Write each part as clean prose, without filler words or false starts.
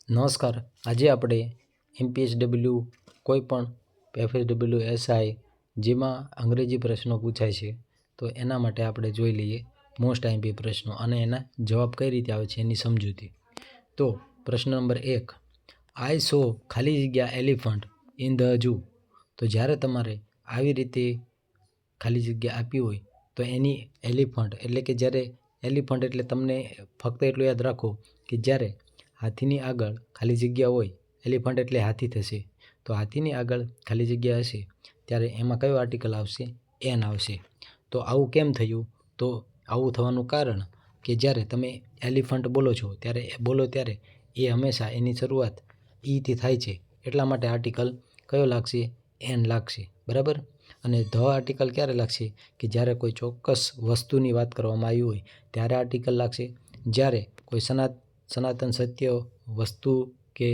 નમસ્કાર. આજે આપણે MPSW કોઈપણ FSW SI જેમાં અંગ્રેજી પ્રશ્નો પૂછાય છે તો એના માટે આપણે જોઈ લઈએ મોસ્ટ આઈએમપી પ્રશ્નો અને એના જવાબ કઈ રીતે આવે છે એની સમજૂતી. તો પ્રશ્ન નંબર 1, આઈ સો ખાલી જગ્યા એલિફન્ટ ઇન ધ ઝૂ. તો જ્યારે તમારે આવી રીતે ખાલી જગ્યા આપી હોય તો એની એલિફન્ટ એટલે કે જ્યારે એલિફન્ટ એટલે તમને ફક્ત એટલું યાદ રાખો કે જ્યારે હાથીની આગળ ખાલી જગ્યા હોય, એલિફન્ટ એટલે હાથી થશે, તો હાથીની આગળ ખાલી જગ્યા હશે ત્યારે એમાં કયો આર્ટિકલ આવશે? એન આવશે. તો આવું કેમ થયું? તો આવું થવાનું કારણ કે જ્યારે તમે એલિફન્ટ બોલો છો ત્યારે એ હંમેશા એની શરૂઆત ઈથી થાય છે, એટલા માટે આર્ટિકલ કયો લાગશે? એન લાગશે, બરાબર. અને ધ આર્ટિકલ ક્યારે લાગશે? કે જ્યારે કોઈ ચોક્કસ વસ્તુની વાત કરવામાં આવી હોય ત્યારે આર્ટિકલ લાગશે. જ્યારે કોઈ સનાતન સત્ય વસ્તુ કે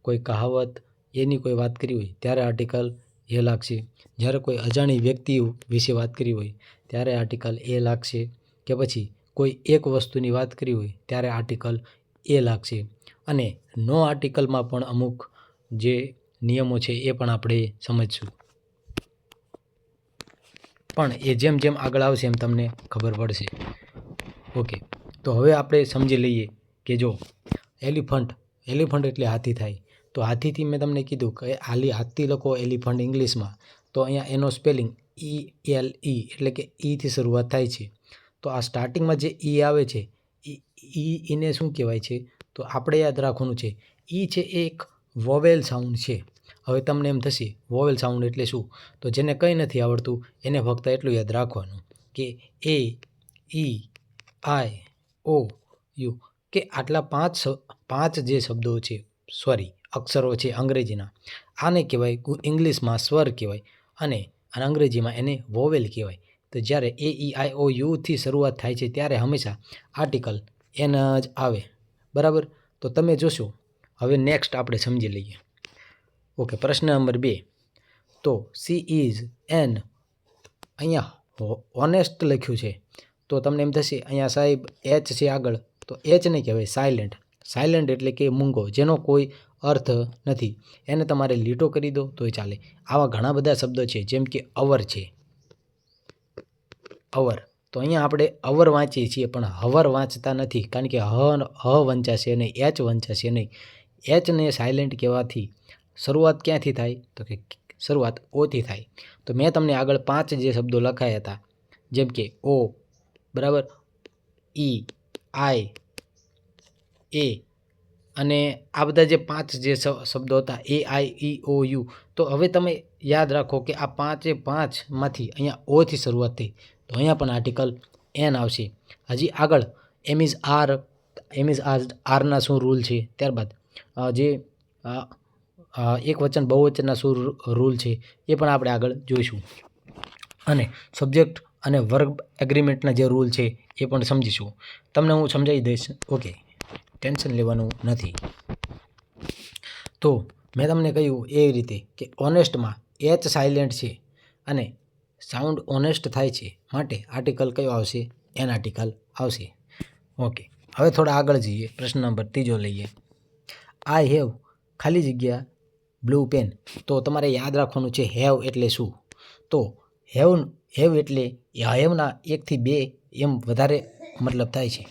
કોઈ કહાવત એની કોઈ વાત કરી હોય ત્યારે આર્ટિકલ એ લાગશે. જ્યારે કોઈ અજાણી વ્યક્તિ વિશે વાત કરી હોય ત્યારે આર્ટિકલ એ લાગશે. કે પછી કોઈ એક વસ્તુની વાત કરી હોય ત્યારે આર્ટિકલ એ લાગશે. અને નો આર્ટિકલમાં પણ અમુક જે નિયમો છે એ પણ આપણે સમજશું, પણ એ જેમ જેમ આગળ આવશે એમ તમને ખબર પડશે. ઓકે, તો હવે આપણે સમજી લઈએ કે જો એલિફન્ટ એટલે હાથી થાય, તો હાથીથી મેં તમને કીધું કે હાથી લખો એલિફન્ટ ઇંગ્લિશમાં, તો અહીંયા એનો સ્પેલિંગ ELE એટલે કે ઈથી શરૂઆત થાય છે. તો આ સ્ટાર્ટિંગમાં જે ઈ આવે છે ઈને શું કહેવાય છે? તો આપણે યાદ રાખવાનું છે ઈ છે એ એક વોવેલ સાઉન્ડ છે. હવે તમને એમ થશે વોવેલ સાઉન્ડ એટલે શું? તો જેને કંઈ નથી આવડતું એને ફક્ત એટલું યાદ રાખવાનું કે એ, ઈ, આઈ, ઓ, યુ, કે આટલા પાંચ જે શબ્દો છે, અક્ષરો છે અંગ્રેજીના, આને કહેવાય ઇંગ્લિશમાં સ્વર કહેવાય અને અંગ્રેજીમાં એને વોવેલ કહેવાય. તો જ્યારે એ, ઈ, આઈ, ઓ, યુથી શરૂઆત થાય છે ત્યારે હંમેશા આર્ટિકલ એન જ આવે, બરાબર. તો તમે જોશો. હવે નેક્સ્ટ આપણે સમજી લઈએ. ઓકે, પ્રશ્ન નંબર 2, તો સી ઇઝ એન, અહીંયા ઓનેસ્ટ લખ્યું છે તો તમને એમ થશે અહીંયા સાહેબ એચ છે આગળ, તો એચ નહીં કહેવાય, સાયલેન્ટ એટલે કે મૂંગો, જેનો કોઈ અર્થ નથી. એને તમારે લીટો કરી દો તોય ચાલે. આવા ઘણા બધા શબ્દો છે, જેમ કે અવર છે, અવર. તો અહીંયા આપણે અવર વાંચીએ છીએ પણ હવર વાંચતા નથી, કારણ કે હ વંચાશે નહીં, એચ વંચાશે નહીં. એચને સાયલેન્ટ કહેવાથી શરૂઆત ક્યાંથી થાય? તો કે શરૂઆત ઓથી થાય. તો મેં તમને આગળ 5 જે શબ્દો લખાયા હતા, જેમ કે ઓ, બરાબર, ઈ, આઈ, એ, અને આ બધા જે 5 જે શબ્દો હતા એ, આઈ, ઈ, ઓ, યુ. તો હવે તમે યાદ રાખો કે આ 5માંથી અહીંયા ઓથી શરૂઆત થઈ, તો અહીંયા પણ આર્ટિકલ એન આવશે. હજી આગળ એમ ઇઝ આરના શું રૂલ છે, ત્યારબાદ જે એક વચન બહુવચનના શું રૂલ છે એ પણ આપણે આગળ જોઈશું. અને સબ્જેક્ટ અને વર્બ એગ્રીમેન્ટના જે રૂલ છે એ પણ સમજીશું. તમને હું સમજાવી દઈશ, ઓકે, ટેન્શન લેવાનું નથી. તો મેં તમને કહ્યું એવી રીતે કે ઓનેસ્ટમાં એચ સાયલેન્ટ છે અને સાઉન્ડ ઓનેસ્ટ થાય છે, માટે આર્ટિકલ કયો આવશે? એન આર્ટિકલ આવશે. ઓકે, હવે થોડા આગળ જઈએ. પ્રશ્ન નંબર 3 લઈએ. આઈ હેવ ખાલી જગ્યા બ્લુ પેન. તો તમારે યાદ રાખવાનું છે હેવ એટલે શું? તો હેવ એટલે હેવના 1 થી 2 એમ વધારે મતલબ થાય છે.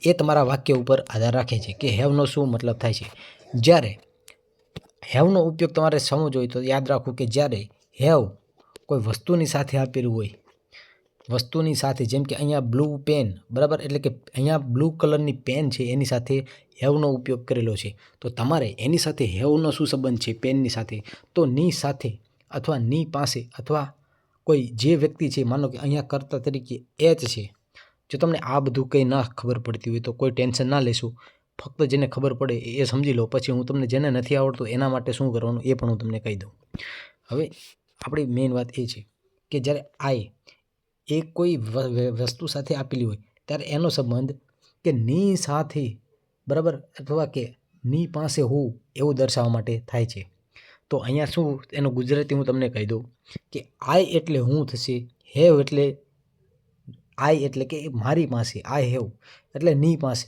એ તમારા વાક્ય ઉપર આધાર રાખે છે કે હેવનો શું મતલબ થાય છે. જ્યારે હેવનો ઉપયોગ તમારે સમજવો હોય તો યાદ રાખવું કે જ્યારે હેવ કોઈ વસ્તુની સાથે આપેલું હોય, વસ્તુની સાથે, જેમ કે અહીંયા બ્લુ પેન, બરાબર, એટલે કે અહીંયા બ્લુ કલરની પેન છે એની સાથે હેવનો ઉપયોગ કરેલો છે. તો તમારે એની સાથે હેવનો શું સંબંધ છે પેનની સાથે? તો ની સાથે અથવા ની પાસે અથવા કોઈ જે વ્યક્તિ છે, માનો કે અહીંયા કર્તા તરીકે એચ છે. જો તમને આ બધું કંઈ ના ખબર પડતી હોય તો કોઈ ટેન્શન ના લેશો, ફક્ત જેને ખબર પડે એ સમજી લો. પછી હું તમને જેને નથી આવડતું એના માટે શું કરવાનું એ પણ હું તમને કહી દઉં. હવે આપણી મેઇન વાત એ છે કે જ્યારે આઈ એ કોઈ વસ્તુ સાથે આપેલી હોય ત્યારે એનો સંબંધ કે ની સાથે, બરાબર, અથવા કે ની પાસે હું એવું દર્શાવવા માટે થાય છે. તો અહીંયા શું એનું ગુજરાતી હું તમને કહી દઉં કે આઈ એટલે હું થશે, હેવ એટલે આઈ એટલે કે મારી પાસે, આઈ હેવ એટલે ની પાસે,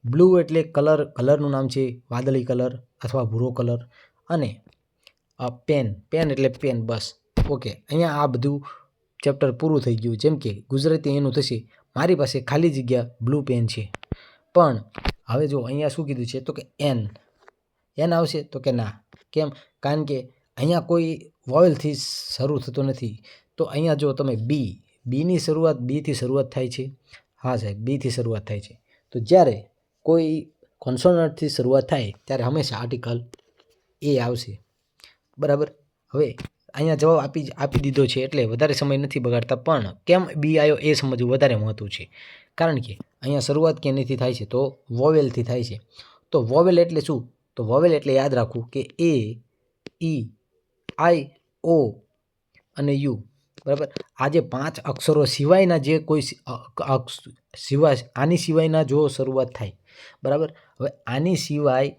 બ્લુ એટલે કલરનું નામ છે, વાદળી કલર અથવા ભૂરો કલર. અને પેન એટલે પેન. બસ ઓકે, અહીંયા આ બધું ચેપ્ટર પૂરું થઈ ગયું. જેમ કે ગુજરાતી એનું થશે મારી પાસે ખાલી જગ્યા બ્લુ પેન છે. પણ હવે જો અહીંયા શું કીધું છે તો કે એન આવશે તો કે ના. કેમ? કારણ કે અહીંયા કોઈ વોવેલથી શરૂ થતો નથી. તો અહીંયા જો તમે બીની શરૂઆત બીથી શરૂઆત થાય છે. હા સાહેબ, બીથી શરૂઆત થાય છે. તો જ્યારે કોઈ કોન્સોનન્ટથી શરૂઆત થાય ત્યારે હંમેશા આર્ટિકલ એ આવશે. બરાબર. હવે અહીંયા જવાબ આપી દીધો છે એટલે વધારે સમય નથી બગાડતા. પણ કેમ બી આવ્યો એ સમજવું વધારે મહત્વ છે. કારણ કે અહીંયા શરૂઆત ક્યાંથી થાય છે તો વોવેલથી થાય છે. તો વોવેલ એટલે શું? તો વોવેલ એટલે યાદ રાખવું કે એ, ઈ, આઈ, ઓ અને યુ. બરાબર. આ જે 5 અક્ષરો સિવાયના જે કોઈ આની સિવાયના જો શરૂઆત થાય. બરાબર. હવે આની સિવાય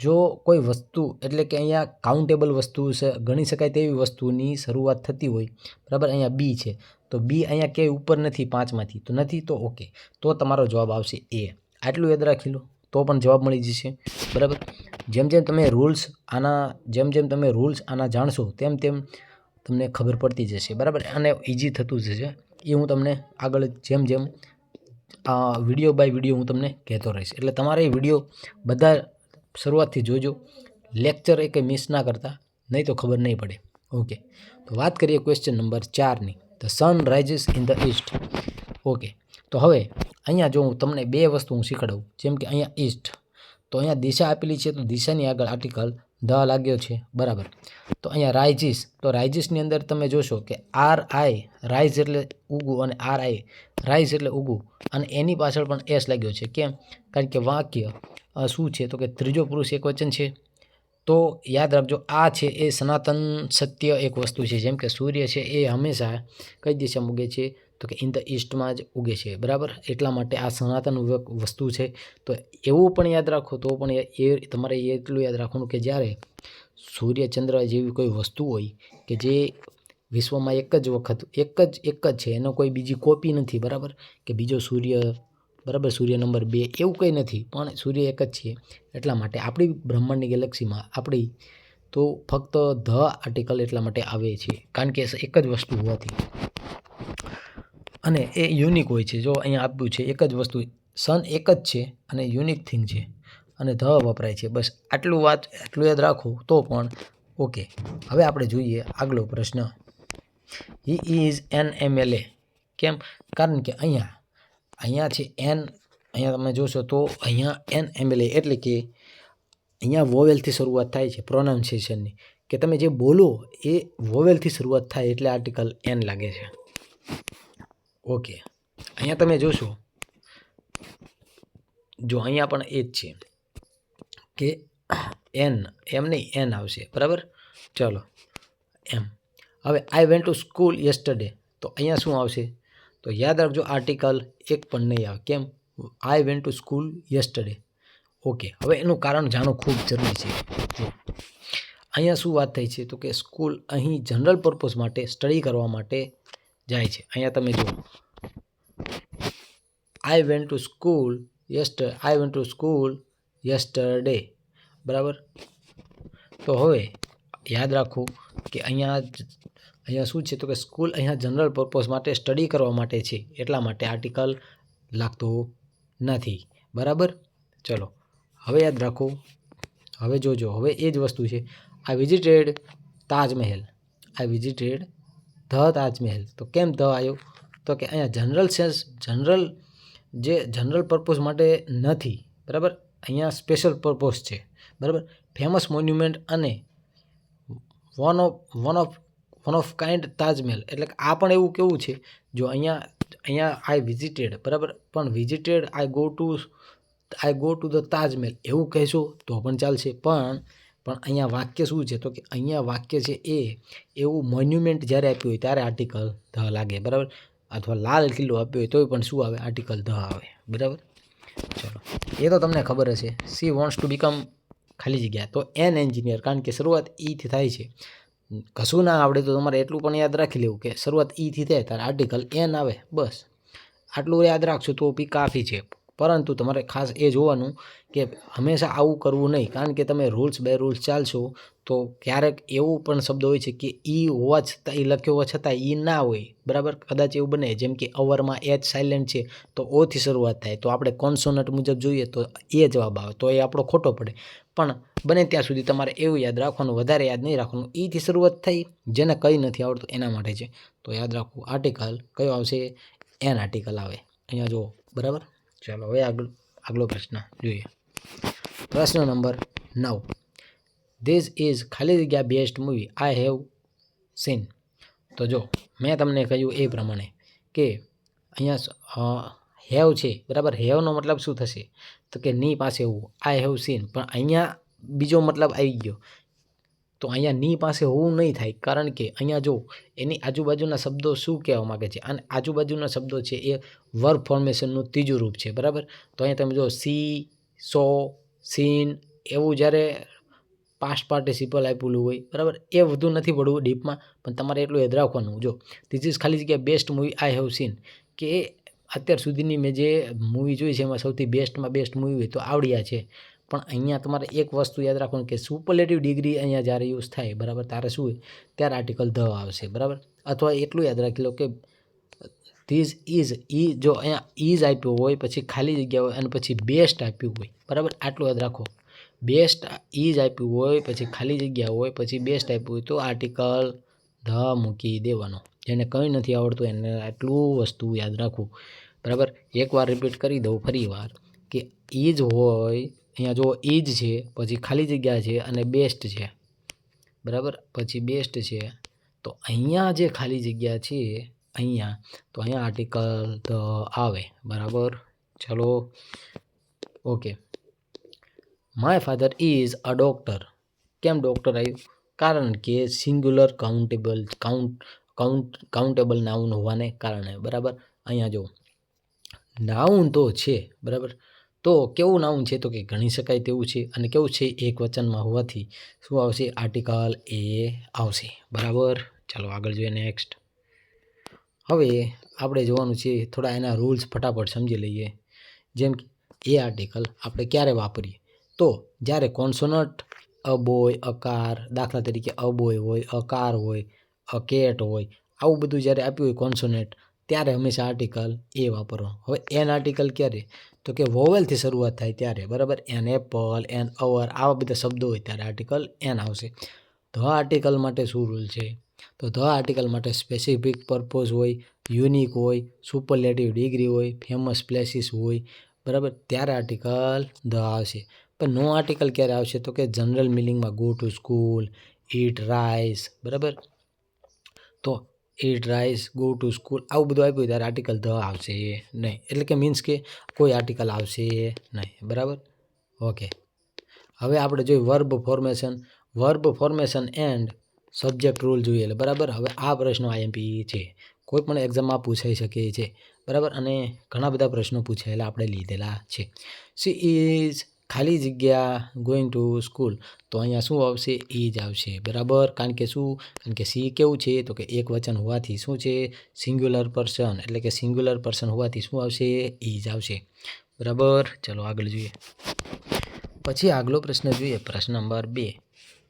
જો કોઈ વસ્તુ એટલે કે અહીંયા કાઉન્ટેબલ વસ્તુ ગણી શકાય તેવી વસ્તુની શરૂઆત થતી હોય. બરાબર. અહીંયા બી છે તો બી અહીંયા ક્યાંય ઉપર નથી 5માંથી તો નથી. તો ઓકે, તો તમારો જવાબ આવશે એ. આટલું યાદ રાખી લો તો પણ જવાબ મળી જશે. બરાબર. જેમ તમે રૂલ્સ આના જાણશો તેમ તમને ખબર પડતી જશે. બરાબર. અને ઇઝી થતું જશે. એ હું તમને આગળ જેમ વિડીયો બાય વિડીયો હું તમને કહેતો રહીશ. એટલે તમારે એ વિડીયો બધા શરૂઆતથી જોજો. લેક્ચર એ કંઈ મિસ ના કરતા, નહીં તો ખબર નહીં પડે. ઓકે, તો વાત કરીએ ક્વેશ્ચન નંબર 4ની. The sun rises in the east. Okay, તો હવે અહીંયા જો હું તમને 2 વસ્તુ શીખવાડું. જેમ કે અહીંયા ઈસ્ટ, તો અહીંયા દિશા આપેલી છે તો દિશાની આગળ આર્ટિકલ ધ લાગ્યો છે. બરાબર. તો અહીંયા રાઇઝિસ, તો રાઇઝિસની અંદર તમે જોશો કે રાઇઝ એટલે ઉગવું અને રાઇઝ એટલે ઉગવું અને એની પાછળ પણ એસ લાગ્યો છે. કેમ? કારણ કે વાક્ય શું છે તો કે ત્રીજો પુરુષ એકવચન છે. તો યાદ રાખજો આ છે એ સનાતન સત્ય એક વસ્તુ છે. જેમ કે સૂર્ય છે એ હંમેશા કઈ દિશામાં ઉગે છે તો કે ઇન ધ ઈસ્ટમાં જ ઉગે છે. બરાબર. એટલા માટે આ સનાતન વસ્તુ છે. તો એવું પણ યાદ રાખો તો પણ એ તમારે એટલું યાદ રાખવાનું કે જ્યારે સૂર્ય ચંદ્ર જેવી કોઈ વસ્તુ હોય કે જે વિશ્વમાં એક જ છે, એનો કોઈ બીજી કોપી નથી. બરાબર. કે બીજો સૂર્ય, બરાબર, સૂર્ય નંબર 2 એવું કંઈ નથી, પણ સૂર્ય એક જ છે. એટલા માટે આપણી બ્રહ્માંડની ગેલેક્સીમાં તો ફક્ત ધ આર્ટિકલ એટલા માટે આવે છે કારણ કે એક જ વસ્તુ હોવાથી. અને એ યુનિક હોય છે. જો અહીંયા આપ્યું છે એક જ વસ્તુ, સન એક જ છે અને યુનિક થિંગ છે અને ધ વપરાય છે. બસ આટલું યાદ રાખો તો પણ ઓકે. હવે આપણે જોઈએ આગલો પ્રશ્ન. He is an MLA. કેમ? કારણ કે અહીંયા છે એન, અહીંયા તમે જોશો તો અહીંયા એન MLA એટલે કે અહીંયા વોવેલથી શરૂઆત થાય છે પ્રોનાઉન્સિએશનની. કે તમે જે બોલો એ વોવેલથી શરૂઆત થાય એટલે આર્ટિકલ એન લાગે છે. ઓકે, અહીંયા તમે જોશો જો અહીંયા પણ એ જ છે કે એમ નહીં એન આવશે. બરાબર. ચલો એમ. હવે I went to school yesterday, તો અહીંયા શું આવશે તો યાદ રાખજો આર્ટિકલ એક પણ નહીં આવે. કેમ? I went to school yesterday. Okay, હવે એનું કારણ જાણવું ખૂબ જરૂરી છે. જો અહીંયા શું વાત થઈ છે તો કે સ્કૂલ અહીં જનરલ પર્પઝ માટે સ્ટડી કરવા માટે જાય છે. અહીંયા તમે જુઓ I went to school yesterday. બરાબર. તો હવે યાદ રાખો કે અહીંયા શું છે તો કે સ્કૂલ અહીંયા જનરલ પર્પઝ માટે સ્ટડી કરવા માટે છે. એટલા માટે આર્ટિકલ લાગતો નથી. બરાબર. ચલો હવે યાદ રાખો. હવે જોજો, હવે એ જ વસ્તુ છે. I visited Taj Mahal. The Taj Mahal. તો કેમ ધ આવ્યો તો કે અહીંયા જનરલ પર્પઝ માટે નથી. બરાબર. અહીંયા સ્પેશિયલ પર્પઝ છે. બરાબર. ફેમસ મોન્યુમેન્ટ અને વન ઓફ કાઇન્ડ તાજમહેલ. એટલે કે આ પણ એવું કેવું છે જો અહીંયા આઈ વિઝિટેડ. બરાબર. પણ visited I go to the Taj Mahal એવું કહેશો તો પણ ચાલશે. પણ અહીંયા વાક્ય શું છે તો કે અહીંયા વાક્ય છે એ એવું મોન્યુમેન્ટ જ્યારે આપ્યું હોય ત્યારે આર્ટિકલ ધ લાગે. બરાબર. અથવા લાલ કિલ્લો આપ્યો હોય તોય પણ શું આવે? આર્ટિકલ ધ આવે. બરાબર. ચલો એ તો તમને ખબર હશે. સી વોન્ટ્સ ટુ બીકમ ખાલી જગ્યા તો એન એન્જિનિયર. કારણ કે શરૂઆત ઈથી થાય છે. કશું ના આવડે તો તમારે એટલું પણ યાદ રાખી લેવું કે શરૂઆત ઈથી થાય ત્યારે આર્ટિકલ એન આવે. બસ આટલું યાદ રાખશો તો બી કાફી છે. પરંતુ તમારે ખાસ એ જોવાનું કે હંમેશા આવું કરવું નહીં, કારણ કે તમે રૂલ્સ બાય રૂલ્સ ચાલશો તો ક્યારેક એવું પણ શબ્દ હોય છે કે ઈ હોવા છતાં, ઈ લખ્યો હોવા છતાં ઈ ના હોય, બરાબર. કદાચ એવું બને જેમ કે અવરમાં એચ સાયલેન્ટ છે તો ઓથી શરૂઆત થાય, તો આપણે કોન્સોનન્ટ મુજબ જોઈએ તો એ જવાબ આવે, તો એ આપણો ખોટો પડે. પણ બને ત્યાં સુધી તમારે એવું યાદ રાખવાનું, વધારે યાદ નહીં રાખવાનું. ઈથી શરૂઆત થઈ, જેને કંઈ નથી આવડતું એના માટે છે, તો યાદ રાખવું. આર્ટિકલ કયો આવશે? એન આર્ટિકલ આવે અહીંયા જુઓ, બરાબર. ચાલો હવે આગલો પ્રશ્ન જોઈએ. પ્રશ્ન નંબર 9. ધીસ ઇઝ ખાલી જગ્યા best movie I have seen. તો જો મેં તમને કહ્યું એ પ્રમાણે કે અહીંયા હેવ છે, બરાબર. હેવનો મતલબ શું થશે? તો કે ની પાસે હોવું, આઈ હેવ સીન. પણ અહીંયા બીજો મતલબ આવી ગયો, તો અહીંયા ની પાસે હોવું નહીં થાય, કારણ કે અહીંયા જો એની આજુબાજુના શબ્દો શું કહેવા માગે છે, અને આજુબાજુના શબ્દો છે એ વર્બ ફોર્મેશનનું ત્રીજું રૂપ છે, બરાબર. તો અહીંયા તમે જો સી, સો, સીન એવું જ્યારે પાસ્ટ પાર્ટિસિપલ આપેલું હોય, બરાબર. એ બધું નથી પડવું ડીપમાં, પણ તમારે એટલું યાદ રાખવાનું. જો ધીસ ઇઝ ખાલી જગ્યા best movie I have seen, કે અત્યાર સુધીની મેં જે મૂવી જોઈ છે એમાં સૌથી બેસ્ટમાં બેસ્ટ મૂવી હોય તો આવડ્યા છે. પણ અહીંયા તમારે એક વસ્તુ યાદ રાખવાનું કે સુપરલેટિવ ડિગ્રી અહીંયા જ્યારે યુઝ થાય, બરાબર, ત્યારે શું હોય? ત્યારે આર્ટિકલ ધ આવશે, બરાબર. અથવા એટલું યાદ રાખી લો કે ધીસ ઇઝ, ઈ જો અહીંયા ઇઝ આપ્યું હોય, પછી ખાલી જગ્યા હોય, અને પછી બેસ્ટ આપ્યું હોય, બરાબર. આટલું યાદ રાખો. બેસ્ટ ઇઝ આપ્યું હોય, પછી ખાલી જગ્યા હોય, પછી બેસ્ટ આપ્યું હોય, તો આર્ટિકલ ધ મૂકી દેવાનો. જેને કંઈ નથી આવડતું એને આટલું વસ્તુ યાદ રાખવું, બરાબર. એકવાર રિપીટ કરી દઉં ફરી વાર કે ઇઝ હોય, અહીંયા જો ઇઝ છે, પછી ખાલી જગ્યા છે, અને બેસ્ટ છે, બરાબર. પછી બેસ્ટ છે, તો અહીંયા જે ખાલી જગ્યા છે અહીંયા, તો અહીંયા આર્ટિકલ ધ આવે, બરાબર. ચલો okay. My father is a doctor. કેમ ડૉક્ટર આવ્યું? કારણ કે સિંગ્યુલર કાઉન્ટેબલ નાઉન હોવાને કારણે, બરાબર. અહીંયા જો નાઉન તો છે, બરાબર. તો કેવું નાઉન છે? તો કે ગણી શકાય તેવું છે, અને કેવું છે? એક વચનમાં હોવાથી શું આવશે? આર્ટિકલ એ આવશે, બરાબર. ચાલો આગળ જોઈએ નેક્સ્ટ. હવે આપણે જોવાનું છે થોડા એના રૂલ્સ ફટાફટ સમજી લઈએ. જેમ કે એ આર્ટિકલ આપણે ક્યારે વાપરીએ? તો જ્યારે consonant a boy, a car, દાખલા તરીકે અ બોય હોય, અ કાર હોય, અ કેટ હોય, આવું બધું જ્યારે આપ્યું હોય કોન્સોનન્ટ, ત્યારે હંમેશા આર્ટિકલ એ વાપરવો. હવે એન આર્ટિકલ ક્યારે? તો કે વોવેલથી શરૂઆત થાય ત્યારે, બરાબર. એન એપલ, એન અવર, આવા બધા શબ્દો હોય ત્યારે આર્ટિકલ એન આવશે. ધ આર્ટિકલ માટે શું રૂલ છે? તો ધ આર્ટિકલ માટે સ્પેસિફિક પર્પઝ હોય, યુનિક હોય, સુપરલેટિવ ડિગ્રી હોય, ફેમસ પ્લેસીસ હોય, બરાબર, ત્યારે આર્ટિકલ ધ આવશે. પણ નો આર્ટિકલ ક્યારે આવશે? તો કે જનરલ મિનિંગમાં go to school, eat rice, બરાબર. તો eat rice, go to school, આવું બધું આપ્યું ત્યારે આર્ટિકલ ધ આવશે નહીં. એટલે કે મીન્સ કે કોઈ આર્ટિકલ આવશે નહીં, બરાબર. ઓકે. હવે આપણે જોઈએ verb formation and subject rule જોઈએ, બરાબર. હવે આ પ્રશ્નો આઈએમપી છે, કોઈ પણ એક્ઝામમાં પૂછાઈ શકે છે, બરાબર. અને ઘણા બધા પ્રશ્નો પૂછાયેલા આપણે લીધેલા છે. સી ઇઝ ખાલી જગ્યા ગોઈંગ ટુ સ્કૂલ, તો અહીંયા શું આવશે? ઈજ આવશે, બરાબર. કારણ કે શું? કારણ કે સી કેવું છે? તો કે એક વચન હોવાથી શું છે? સિંગ્યુલર પર્સન, એટલે કે સિંગ્યુલર પર્સન હોવાથી શું આવશે? ઈજ આવશે, બરાબર. ચલો આગળ જોઈએ. પછી આગલો પ્રશ્ન જોઈએ, પ્રશ્ન નંબર 2.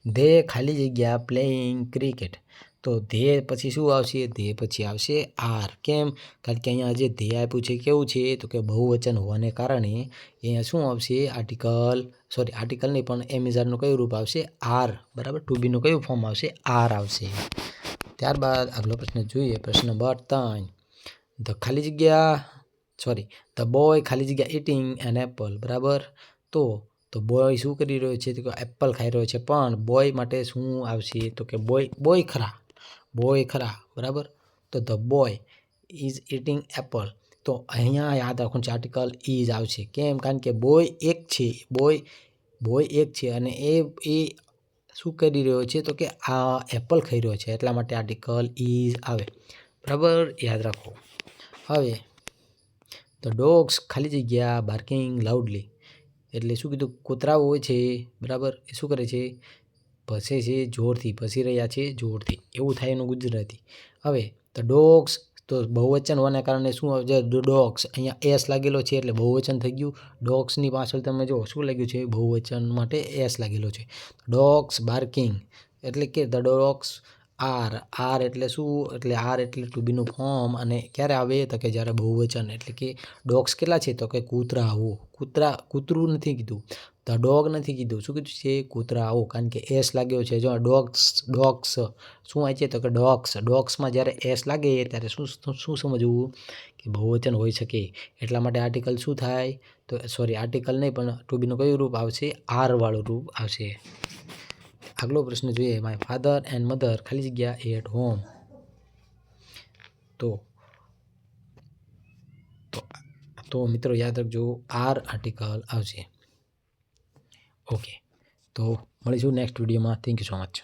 ધે ખાલી જગ્યા પ્લેઇંગ ક્રિકેટ, તો ધે પછી શું આવશે? ધે પછી આવશે આર. કેમ? કારણ કે અહીંયા જે ધે આપ્યું છે કેવું છે? તો કે બહુવચન હોવાને કારણે અહીંયા શું આવશે? આર્ટિકલ નહીં, પણ એમિઝારનું કયું રૂપ આવશે? આર, બરાબર. ટુ બીનું કયું ફોર્મ આવશે? આર આવશે. ત્યારબાદ આગલો પ્રશ્ન જોઈએ, પ્રશ્ન નંબર 3. ધ બોય ખાલી જગ્યા ઇટિંગ એન એપલ, બરાબર. તો બોય શું કરી રહ્યો છે? તો કે એપલ ખાઈ રહ્યો છે, પણ બોય માટે શું આવશે? તો કે બોય ખરા, બરાબર. તો the boy is eating Apple, તો અહીંયા યાદ રાખવાનું છે આર્ટિકલ ઇઝ આવશે. કેમ? કારણ કે બોય એક છે અને એ શું કરી રહ્યો છે? તો કે આ એપલ ખાઈ રહ્યો છે, એટલા માટે આર્ટિકલ ઇઝ આવે, બરાબર. યાદ રાખો. હવે ધ ડોગ્સ ખાલી જગ્યા બાર્કિંગ લાઉડલી, એટલે શું કીધું? કૂતરાઓ હોય છે, બરાબર, એ શું કરે છે? ભસે છે જોરથી, ભસી રહ્યા છે જોરથી, એવું થાય એનું ગુજરાતી. હવે ધ ડોગ્સ તો બહુવચન હોવાને કારણે શું આવે છે? ડોગ્સ. અહીંયા એસ લાગેલો છે એટલે બહુવચન થઈ ગયું. ડોગ્સની પાછળ તમે જો શું લાગ્યું છે? બહુવચન માટે એસ લાગેલો છે. ડોગ્સ બાર્કિંગ એટલે કે ધ ડોગ્સ આર એટલે શું? એટલે આર એટલે ટુ બીનું ફોર્મ. અને ક્યારે આવે? તો કે જ્યારે બહુવચન. એટલે કે ડોગ્સ કેટલા છે? તો કે કૂતરાઓ. કૂતરું નથી કીધું, ધ ડોગ નથી કીધું. શું કીધું છે? કૂતરાઓ. કારણ કે એસ લાગ્યો છે. જો ડોગ્સ શું વાંચે? તો કે ડોગ્સ. ડોગ્સમાં જ્યારે એસ લાગે ત્યારે શું સમજવું? કે બહુવચન હોઈ શકે. એટલા માટે આર્ટિકલ શું થાય? તો સોરી, આર્ટિકલ નહીં પણ ટુ બીનું કયું રૂપ આવશે? આર વાળું રૂપ આવશે. આગલો પ્રશ્ન જોઈએ. માય ફાધર એન્ડ મધર ખાલી જગ્યા એટ હોમ. તો મિત્રો યાદ રાખજો, આર આર્ટિકલ આવશે. ઓકે, તો મળીશું નેક્સ્ટ વિડીયોમાં. Thank you so much.